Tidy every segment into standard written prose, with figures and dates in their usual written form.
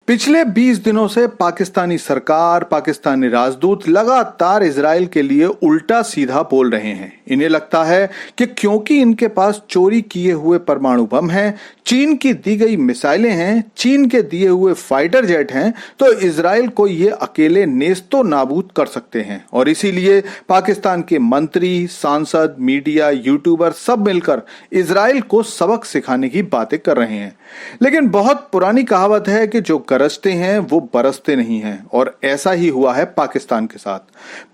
पिछले 20 दिनों से पाकिस्तानी सरकार, पाकिस्तानी राजदूत लगातार इजराइल के लिए उल्टा सीधा बोल रहे हैं। इन्हें लगता है कि क्योंकि इनके पास चोरी किए हुए परमाणु बम हैं, चीन की दी गई मिसाइलें हैं, चीन के दिए हुए फाइटर जेट हैं, तो इजराइल को ये अकेले नेस्तो नाबूद कर सकते हैं। और इसीलिए पाकिस्तान के मंत्री, सांसद, मीडिया, यूट्यूबर सब मिलकर इजराइल को सबक सिखाने की बातें कर रहे हैं। लेकिन बहुत पुरानी कहावत है कि जो गरजते हैं वो बरसते नहीं हैं, और ऐसा ही हुआ है पाकिस्तान के साथ।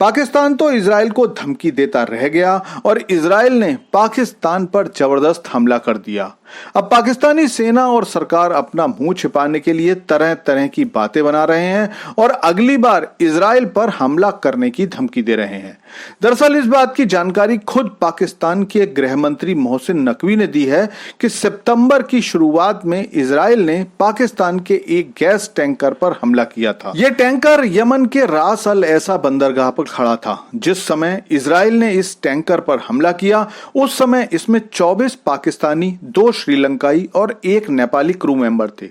पाकिस्तान तो इजराइल को धमकी देता रह गया और इजराइल ने पाकिस्तान पर जबरदस्त हमला कर दिया। अब पाकिस्तानी सेना और सरकार अपना मुंह छिपाने के लिए तरह तरह की बातें बना रहे हैं और अगली बार इजराइल पर हमला करने की धमकी दे रहे हैं। दरअसल इस बात की जानकारी खुद पाकिस्तान के गृह मंत्री मोहसिन नकवी ने दी है कि सितंबर की शुरुआत में इजराइल ने पाकिस्तान के एक गैस टैंकर पर हमला किया था। यह टैंकर यमन के रास अल ऐसा बंदरगाह पर खड़ा था। जिस समय इजराइल ने इस टैंकर पर हमला किया उस समय इसमें 24 पाकिस्तानी, 2 श्रीलंकाई और 1 नेपाली क्रू मेंबर थे।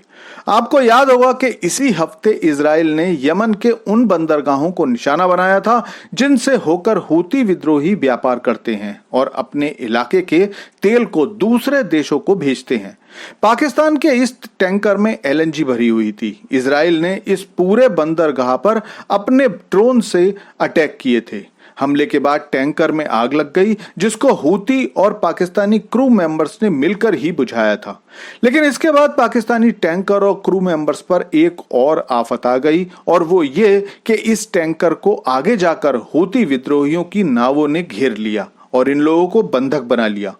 आपको याद होगा कि इसी हफ्ते इजराइल ने यमन के उन बंदरगाहों को निशाना बनाया था जिनसे होकर हूती विद्रोही व्यापार करते हैं और अपने इलाके के तेल को दूसरे देशों को भेजते हैं। पाकिस्तान के इस टैंकर में एलएनजी भरी हुई थी। इजराइल ने इस पूरे बंदरगाह पर अपने ड्रोन से अटैक किए थे। हमले के बाद टैंकर में आग लग गई, जिसको हूती और पाकिस्तानी क्रू मेंबर्स ने मिलकर ही बुझाया था। लेकिन इसके बाद पाकिस्तानी टैंकर और क्रू मेंबर्स पर एक और आफत आ गई, और वो ये कि इस टैंकर को आगे जाकर हूती विद्रोहियों की नावों ने घेर लिया और इन लोगों को बंधक बना लिया।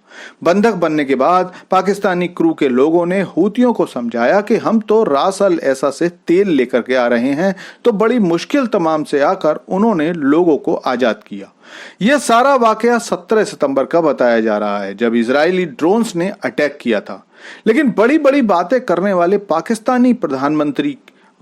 बंधक बनने के बाद पाकिस्तानी क्रू के लोगों ने हूतियों को समझाया कि हम तो रास अल ऐसा से तेल लेकर के आ रहे हैं, तो बड़ी मुश्किल तमाम से आकर उन्होंने लोगों को आजाद किया। यह सारा वाकया 17 सितंबर का बताया जा रहा है, जब इजरायली ड्रोन्स ने अटैक किया था। लेकिन बड़ी बड़ी बातें करने वाले पाकिस्तानी प्रधानमंत्री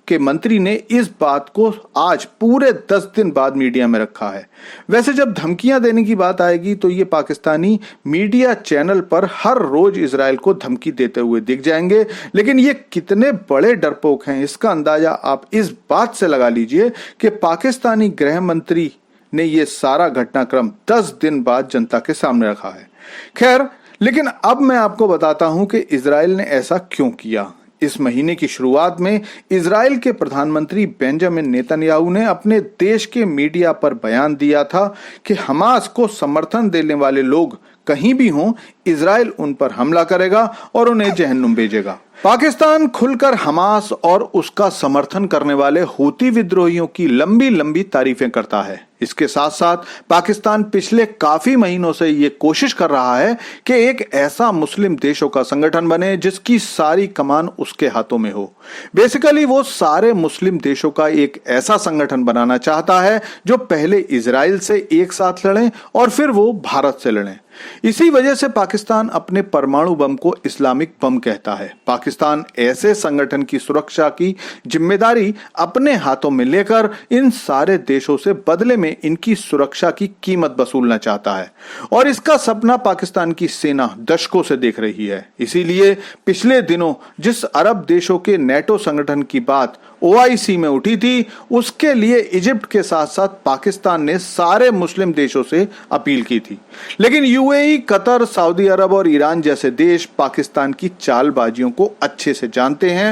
के मंत्री ने इस बात को आज पूरे 10 दिन बाद मीडिया में रखा है। वैसे जब धमकियां देने की बात आएगी तो ये पाकिस्तानी मीडिया चैनल पर हर रोज इजराइल को धमकी देते हुए दिख जाएंगे। लेकिन ये कितने बड़े डरपोक हैं, इसका अंदाजा आप इस बात से लगा लीजिए कि पाकिस्तानी गृह मंत्री ने ये सारा घटनाक्रम 10 दिन बाद जनता के सामने रखा है। खैर, लेकिन अब मैं आपको बताता हूं कि इजराइल ने ऐसा क्यों किया। इस महीने की शुरुआत में इजराइल के प्रधानमंत्री बेंजामिन नेतन्याहू ने अपने देश के मीडिया पर बयान दिया था कि हमास को समर्थन देने वाले लोग कहीं भी हों, इजराइल उन पर हमला करेगा और उन्हें जहन्नुम भेजेगा। पाकिस्तान खुलकर हमास और उसका समर्थन करने वाले हूती विद्रोहियों की लंबी लंबी तारीफें करता है। इसके साथ साथ पाकिस्तान पिछले काफी महीनों से ये कोशिश कर रहा है कि एक ऐसा मुस्लिम देशों का संगठन बने जिसकी सारी कमान उसके हाथों में हो। बेसिकली वो सारे मुस्लिम देशों का एक ऐसा संगठन बनाना चाहता है जो पहले इजराइल से एक साथ लड़ें और फिर वो भारत से लड़ें। इसी वजह से पाकिस्तान अपने परमाणु बम को इस्लामिक बम कहता है। पाकिस्तान ऐसे संगठन की सुरक्षा की जिम्मेदारी अपने हाथों में लेकर इन सारे देशों से बदले में इनकी सुरक्षा की कीमत वसूलना चाहता है, और इसका सपना पाकिस्तान की सेना दशकों से देख रही है। इसीलिए पिछले दिनों जिस अरब देशों के नेटो संगठन की बात OIC में उठी थी, उसके लिए इजिप्ट के साथ साथ पाकिस्तान ने सारे मुस्लिम देशों से अपील की थी। लेकिन UAE, कतर, सऊदी अरब और ईरान जैसे देश पाकिस्तान की चालबाजियों को अच्छे से जानते हैं